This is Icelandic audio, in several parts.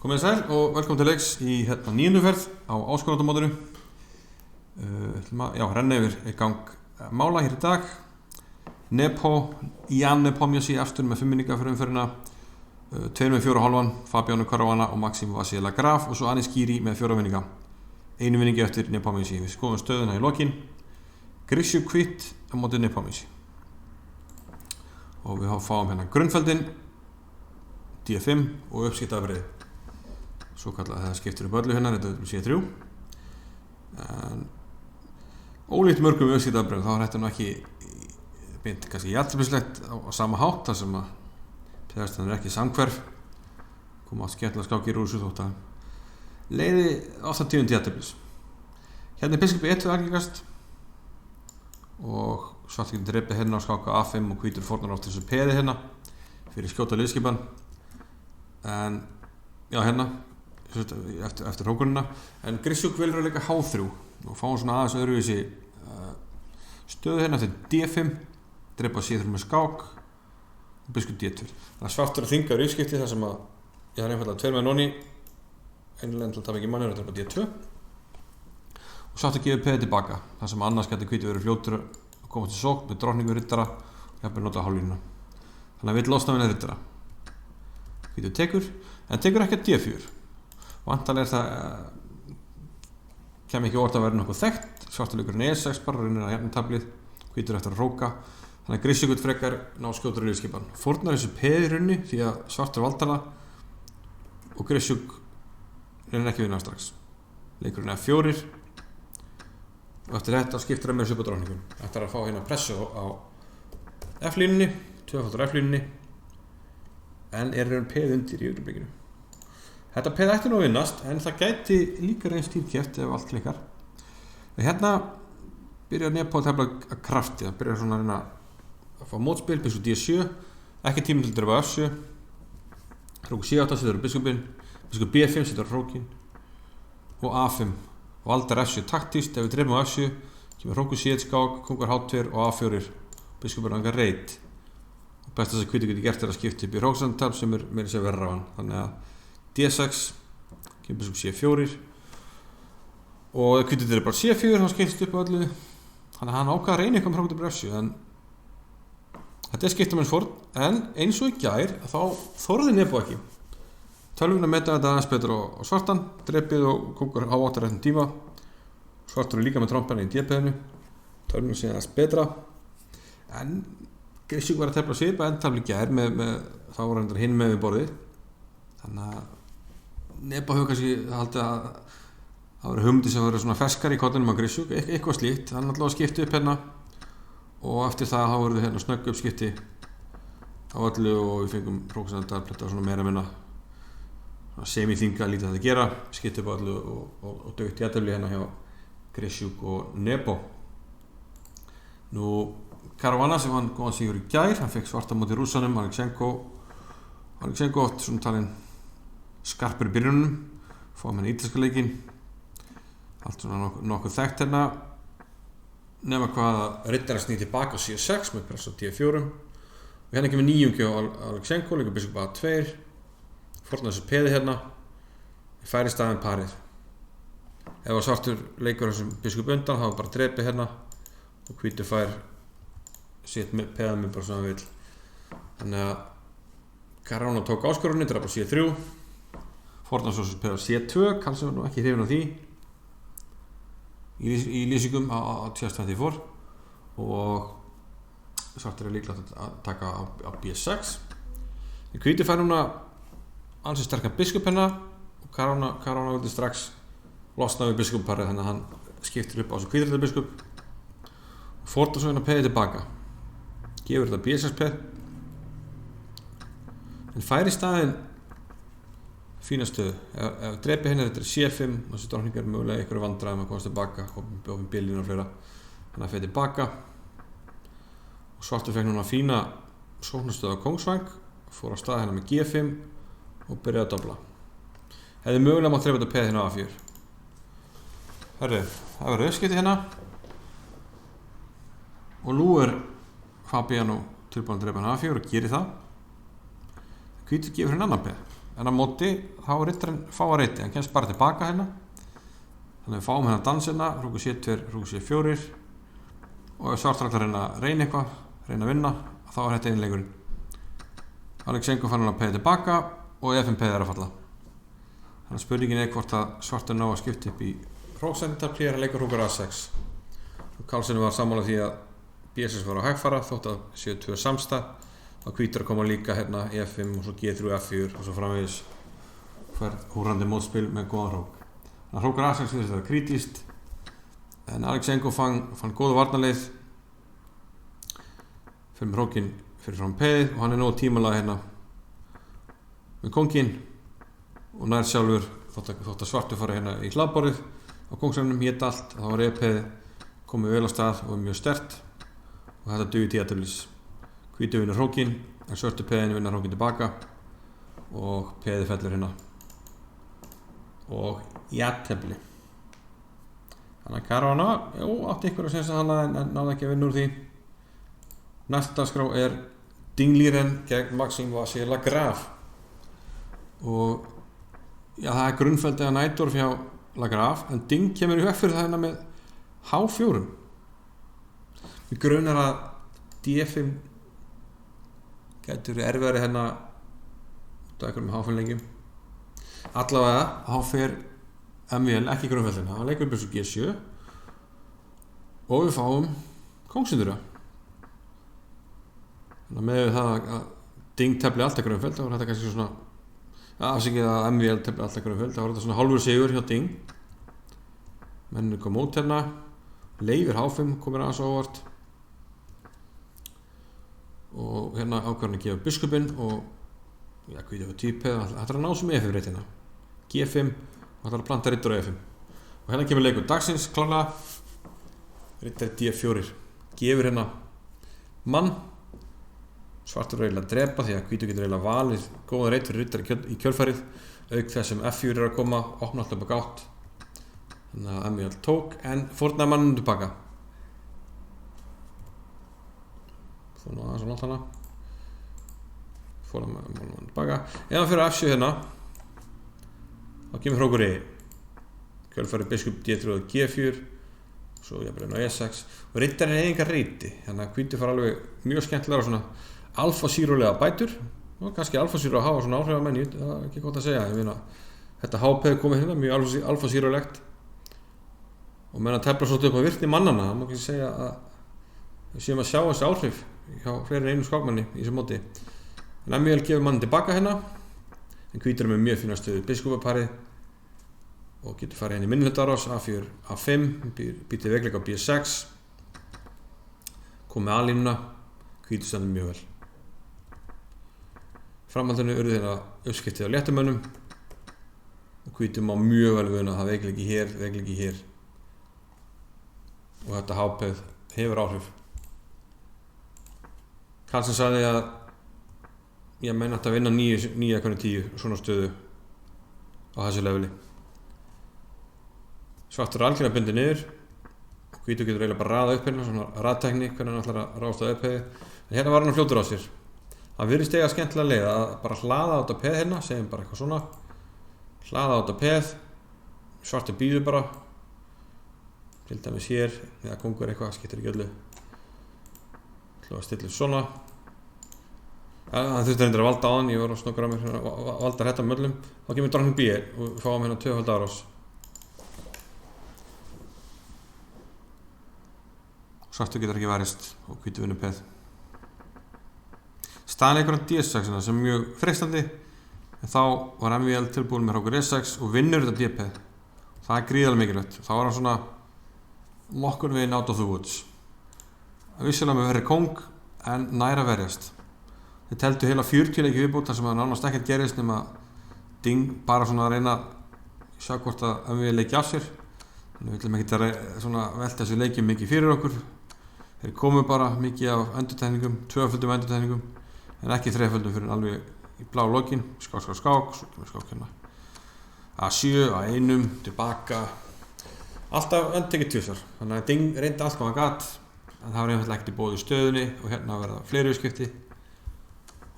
Komið sæl og velkomin til leiks í nýjundu ferð á áskorunarmótinu. Renna yfir í gang mála hér í dag. Jan Nepomniachtchi aftur með 5 minningar fyrir umferðina, 2 með 4,5, Fabiano Caruana og Maxime Vachier-Lagrave og svo Anish Giri með 4 minningar. 1 minningi eftir Nepomniachtchi. Við skoðum stöðuna í lokin. Grisju Kvitt á móti Nepomniachtchi. Og við fáum hérna grunnfeldin, D5 og uppskiptaafbrigði. Svo kallað það skiptir upp öllu hérna, þetta er C3. En ólíkt mörgum uppskiptaafbrigðum þá er þetta nú ekki beint kannski jafnteflislegt á sama hátt, þar sem að peðastan er ekki samhverf. Koma skemmtilega skákir úr þessu þótt að leiði 80 jafnteflis. Hérna er biskup E2 algengast og svart getur dreipið hérna á skáka A5 og hvítur fórnar oft þessu peði hérna fyrir skjóta liðskipan. En já, hérna eftir hókunina, en Grisjuk velur að leika H3 og fáum svona aðeins öðruvísi stöðu hérna eftir D5, dreipa C3 með skák og biskup D2. Það er svartur að þynga uppskipti þar sem að ég har einfallega 2 með nonni, einlega til að tapa ekki manni og dreipa D2 og sátt að gefa peði tilbaka þar sem annars gæti hvíti verið fljótur að koma til sókn með drottningu riddara og jafnvel nota hálflínuna. Þannig að við losna við riddara. Hvítur tekur, en tekur ekki að D4. Vantanlega það kem ekki óvart að vera nokkuð þekkt. Svarturleikurinn E6 bara reynir að jafna tablið, hvítur eftir að róka. Þannig að Grisjuk frekar ná skjótur í liðskipan. Fórnar þessu peði í rauninni því að svartur valdana og Grisjuk reynir ekki að vinna strax. Leikurinn F4 og eftir þetta skiptir það með þessu upp á drottningun. Eftir að fá hérna pressu á F-línunni, 2-faldar F-línunni, en er raun peð undir í augnablikinu. Þetta peð ætti nú að vinnast, en það gæti líka reynst tímkeft ef allt klikkar. Hérna byrjar Nepo að tefla að krafti, það byrjar svona að reyna að fá mótspil, biskup D7, ekki tími til að drepa F7, hróku C8 setur á biskupinn, biskup B5 setur á hrókin og A5. Valdar F7 taktíst, ef við drepum á F7, kemur hróku C1 skák, kongur H2 og A4, biskupinn rangar reit. Og best þess að hvítur geti gert er að skipta upp í hróksandarp sem er meira sér verra á hann. Þannig að D6, kemur biskup C4 og ef hvítur er bara C4, þá skiptist upp á öllu. Þannig að hann ákvað að reyna eitthvað með hrókut upp á F7, en þetta er skiptamennsfórn, en eins og í gær, þá þorði Nepo ekki. Tölvuna meta þetta aðeins betur á svartan, dreipið og kongur H8 réttum tíma. Svartur er líka með trompana í D-peðinu, tölvuna sé aðeins betra, en Grisjuk var að tefla svipa endtafli gær með þá voru hendur hinn með við borðið. Þannig að Nepo hefur kannski haldið að það voru hugmyndir sem voru svona ferskar í kollinum á Grisjuk, eitthvað slíkt. Hann ætlaði að skipta upp hérna og eftir það þá voru við hérna snögg uppskipti á öllu og við fengum hróksandarp, þetta var svona meira minna semi-þinga lítið að gera, skipta upp á öllu og dögt jættefli hérna hjá Grisjuk og Nepo. Nú Caruana sem hann góðan sigur í gær, hann fekk svarta móti rússanum, Alexenko oft svona talinn skarpur í byrjunum, fáum henni ítalska leikinn, allt svona nokkuð þekkt hérna, nema hvað að riddara snýr tilbaka á C6 með press á D4 og hérna kemur nýjungi á Alexenko, leikur biskup A2, fórnar þessu peði hérna, færi staðinn parið. Ef að svartur leikur þessum biskup undan, þá bara dreipið hérna og hvítur fær sitt peða með bara svona vill. Þannig að Caruana tók áskorunni, drapa C3, fórnar svo peða C2, kannski var nú ekki hrifin á því í lýsingum á chess24 og svartur er líklegt að taka á B6. Hvítur fær núna ansi sterkan biskup hérna og Caruana vildi strax losna við biskupparið, þannig að hann skiptir upp á þessu hvítrita biskup og fórnar svo hérna peði tilbaka. Gefur þetta B6 peð en fær í staðinn fína stöðu. Ef dreipið henni þetta er C5 og þessi drottningar mögulega einhverju vandræðum að komast tilbaka, opin bílinn og fleira, þannig að fer tilbaka og svartur fekk núna fína sóknarstöðu á kóngsvæng, fór á stað hérna með G5 og byrjaði að dobla. Hefði mögulega mátt dreipa þetta peð hérna á A4. Herri, það var uppskipti hérna og nú er Fabiano tilbúin að dreipa hann A4 og gerir það. Hvítur gefur henni annan peð. en á móti þá er rittarinn fá að reyti, hann kemst bara tilbaka hérna, þannig við fáum hérna dansina, hrúku C2, hrúku C4 og ef svartur ætlar að reyna eitthvað, reyna að vinna, þá er þetta einleikurinn. Alexenko fann hann að peða tilbaka og F5 peðið að falla. Þannig að spurningin er hvort að svartur ná að skipta upp í hróksendarprí að leikur hrúkur A6. Karlsson var sammála því að B6 var á hægfara þótt að séu 2 samstað, þá hvítur að koma líka hérna E5 og svo G3 F4 og svo framvegis hvert húrandi mótspil með góðan hrók. Þannig að hrókur A6 finnst þetta krítískt, en Alexenko fann góða varnarleið fyrir með hrókin fyrir fram peðið og hann er nógu tímalega hérna með kónginn og nær sjálfur þótt að svartur fara hérna í hlaðborðið á kóngsefnum, hétt allt, þá var E-peðið komið vel á stað og mjög sterkt og þetta duði tíðatöflis. Hvítu vinnar hrókin en svörtu peðinu vinnar hrókin tilbaka og peðið fellur hérna og jafntefli. Þannig að Caruana, átti ykkur að sensa hana en náði ekki að vinna úr því. Næsta skrá er Dingliren gegn Maxime Vachier-Lagrave og já, það er grunnfeldið að Najdorf hjá Lagrave en Ding kemur í veg fyrir það hérna með H4. Við grunar að D5 getur erfiðari hérna út af einhverjum H5-lengjum. Allavega, þá fer MVL ekki grunnfeldina, hann leikur byrsu G7 og við fáum kóngsindura. Þannig að með það að Ding tefli alltaf grunnfeld, þá var þetta kannski svona afsikið að MVL tefli alltaf grunnfeld, þá var þetta svona hálfur sigur hjá Ding. Mennir kom út hérna, Leifur H5 komir aðeins óvart og hérna ákvarðan að gefa biskupinn og já, hvítið var týpið, þetta er að ná sem E5 reytina G5 og þetta er að planta rittur á E5 og hérna kemur leikur dagsins klárlega rittar D4 gefur hérna mann svartur reyla að drepa því að hvítu getur reyla valið góða reit fyrir rittar í kjölfarið auk þess sem F4 er að koma opna alltaf upp á gátt þannig að MVL tók en fórnaði mannum tilbaka fór nú aðeins á nátt hana fór mannum tilbaka eða fyrir F7 hérna þá kemur hrókur E kjölfarið biskup D3 og G4 svo jafnvel á E6 og rittarinn er enga reyti þannig að hvítu fara alveg mjög skemmtilega svona alfa-zero-lega bætur og kannski alfa-zero að hafa svona áhrifamenn það er ekki gott að segja ég meina þetta HP komið hérna mjög alfa-zero-legt og menn að tefla svolítið upp á virkni mannana það má ekki segja að við séum að sjá þessi áhrif hjá fleiri en einu skákmanni í þessu móti en MVL gefur mann tilbaka hérna en hvítur með mjög fína stöðu biskupaparið og getur farið henni í minnihlutarás A4, A5 býtið vegleika á B6 kom með A-línuna hvítur stendur mjög vel framhaldinu urðu þeirra uppskiptið á léttumönnum og hvítur má mjög vel vuna að það veikleiki hér og þetta hápeð hefur áhrif Karlsson sagði að ég meina að vinna 9-10 svona stöðu á þessu leveli svartur er algjörlega bundið niður og hvítur getur eiginlega bara raða upp hérna svona raðtekni hvernig hann ætlar að ráðast á uppheiði en hérna var hann fljótur á sér það virðist eiga skemmtilega leið að bara hlaða á þetta peð hérna segjum bara eitthvað svona hlaða á þetta peð svartur býður bara til dæmis hér eða kongur eitthvað skiptir ekki öllu ætla að stilla upp svona hann þurfti reyndar að valda á hann ég var að snokka á mér valdar þetta möllum þá kemur drottning B og við fáum hérna 2 árás svartur getur ekki varist og hvítur vinnur peð staðleikur á D6 sem er mjög freistandi en þá var MVL tilbúin með hrókur E6 og vinnur þetta D-peð það er gríðarlega mikilvægt þá var hann svona nokkur veginn out of the woods að vissulega með verið kóng en næra verjast þeir teldu heila 40 leiki viðbútt þar sem það nánast ekkert gerist nema Ding bara svona að reyna að sjá hvort að MVL leiki af sér þannig við viljum ekki svona velta þessu leikjum mikið fyrir okkur þeir komu bara mikið af endurtekningum 2-földum endurtekningum en ekki 3-földum fyrir alveg í blá lokin skák svo kemur skák hérna A7, A1 tilbaka alltaf endtekið 2 þannig að Ding reyndi allt hvað hann gat en það var einfallega ekkert í boði í stöðunni og hérna verða fleiri uppskipti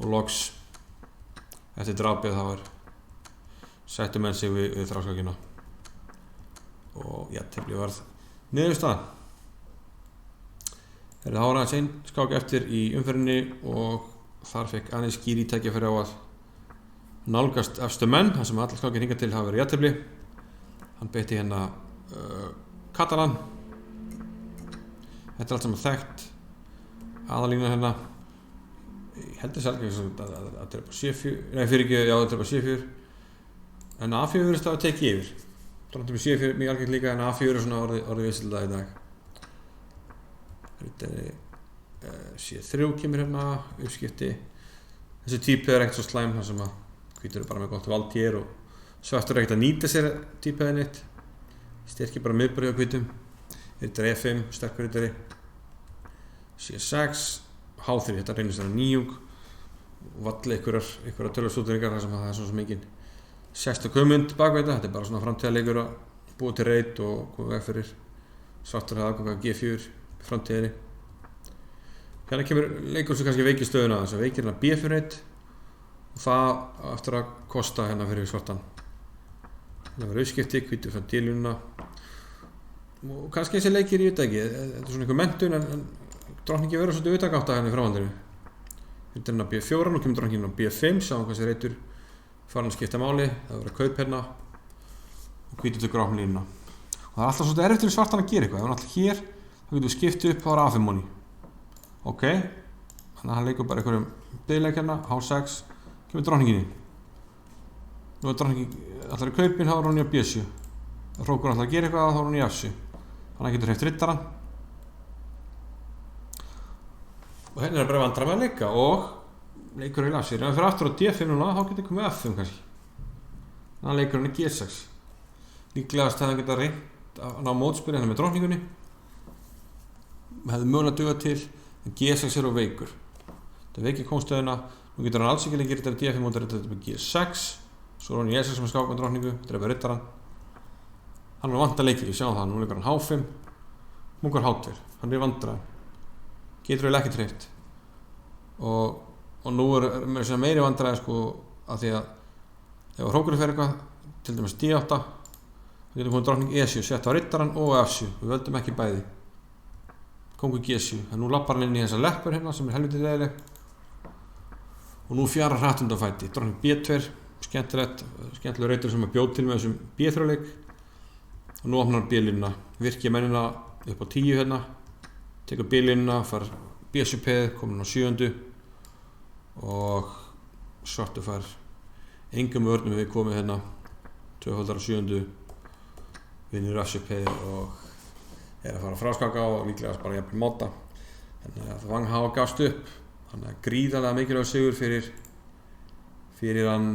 og loks eftir drapið það var settu menn sig við þráskákina og jafntefli varð niðurstaðan. Það var aðeins einn skák eftir í umferðinni og þar fekk Anis Giri tækifæri á að nálgast efstu menn, þar sem allar skákir hingað til hafa verið jafntefli. Hann beitti hérna Catalan. Þetta allt saman þekkt. Aðalínan hérna, ég held þess að drepa C4, nei fyrir ekki, já drepa C4, en A4 verðist að tekið yfir. Dróttum við C4 mjög algengt líka, en A4 er svona orðið vissildag í dag. Þetta C3 kemur hérna, uppskipti. Þessi típi er ekkert svo slæm, þar sem að hvítur eru bara með gott vald hér og svartur er ekkert að nýta sér típiðið neitt. Styrkir bara miðbörði á hvítum. Þetta er E5, sterkur hittari. C6, H3, þetta reynist þarna nýjung. Valli einhverjar tölvustúderingar þar sem það er svona mikið sérstök hugmynd bakveita. Þetta er bara svona framtíðarleikur að búa til reit og koma veg fyrir svartur að aðganga G4 framtíðinni. Hérna kemur leikur sem kannski veikir stöðuna þess að veikir hérna B4 reit og það eftir að kosta hérna fyrir svartan. Hérna verður auðskipti, hvítur frá dílununa og kannski þessi leikir ég veit ekki, þetta er svona einhver mentun en drottningi verður svolítið utagátt hérna í framhaldinu. Hérna er hérna B4 og kemur drottningin á B5, sjáum hvað þessi reitur farin að skipta máli, það verður kaup hérna og hvítur tekur áfram línuna. Og það er alltaf svolítið erfitt fyrir svartan að gera eitthvað, ef hann alltaf hér þá getur við skipt upp, þá er A5 moni. Ok, þannig að hann leikur bara einhverjum biðleik hérna, H6, kemur drottninginni. Nú er drottningin allar í kaupin, þá er hún í B7. Ef hrókurinn allar að gera eitthvað, þá er hún í F7. Þannig að hann getur hreyft rittarann. Og hérna er bara vandræði með að leika og leikur í F7. Ef hann fyrir aftur á D5 núna, þá getur komið F5 kannski. Þannig að leikur hann í G6. Líklegast hefði hann getað reynt að ná mótspil hérna með drottningunni. Hefði mögulega dugað til, en G6 er of veikur. Þetta veikir kóngstöðuna, nú getur hann alls ekki lengi rittari D5 og þetta með G6, svo er hann í E6 sem er skák með drottningu, drepa rittarann. Hann er vant að leikir, ég sjá það, nú leikur hann H5, munkur H2, hann er vandræðan. Getur vel ekki treyft. Og nú er mér sem meiri vandræði sko, að því að ef hrókurinn fer eitthvað, til dæmis D8, þá getur komið drottning E7, sett á rittarann og F7, við völdum ekki bæði. Kongur G7, en nú lappar hann inn í þessa leppur hérna sem er helviti leiðileg og nú fjarar hratt undan fæti. Drottning B2, skemmtileg reitur sem að bjóð til með þessum B3 leik og nú opnar hann B-línuna, virkja mennina upp á 10 hérna, tekur B-línuna, far B7-peð, komin á 7. og svartur far engum vörnum við komið hérna, 2 á 7. vinnur F7-peð og er að fara að fráskáka og líklega bara jafnvel móta. Þannig að Wang Hao gafst upp. Þannig að gríðarlega mikilvægur sigur fyrir hann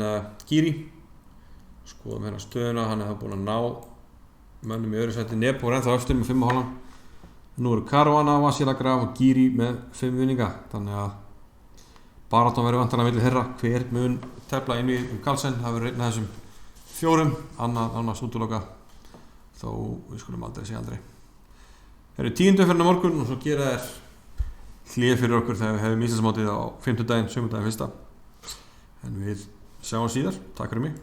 Giri. Skoðum hérna stöðuna, hann er búinn að ná mönnum í öðru sæti. Nepo er ennþá efstur með 5,5. Nú eru Caruana, Vasila Graf og Giri með 5 vinninga. Þannig að baráttan verður vantanlega milli þeirra. Hver mun tefla inn í Carlsen, það verður einn af þessum 4, annars útiloka. Þó við skulum aldrei segja aldrei. Það eru 10. umferðin á morgun og svo gera þær hlé fyrir okkur þegar við hefum Íslandsmótið á 5. daginn, 7. daginn fyrsta. En við sjáum síðar. Takk fyrir mig.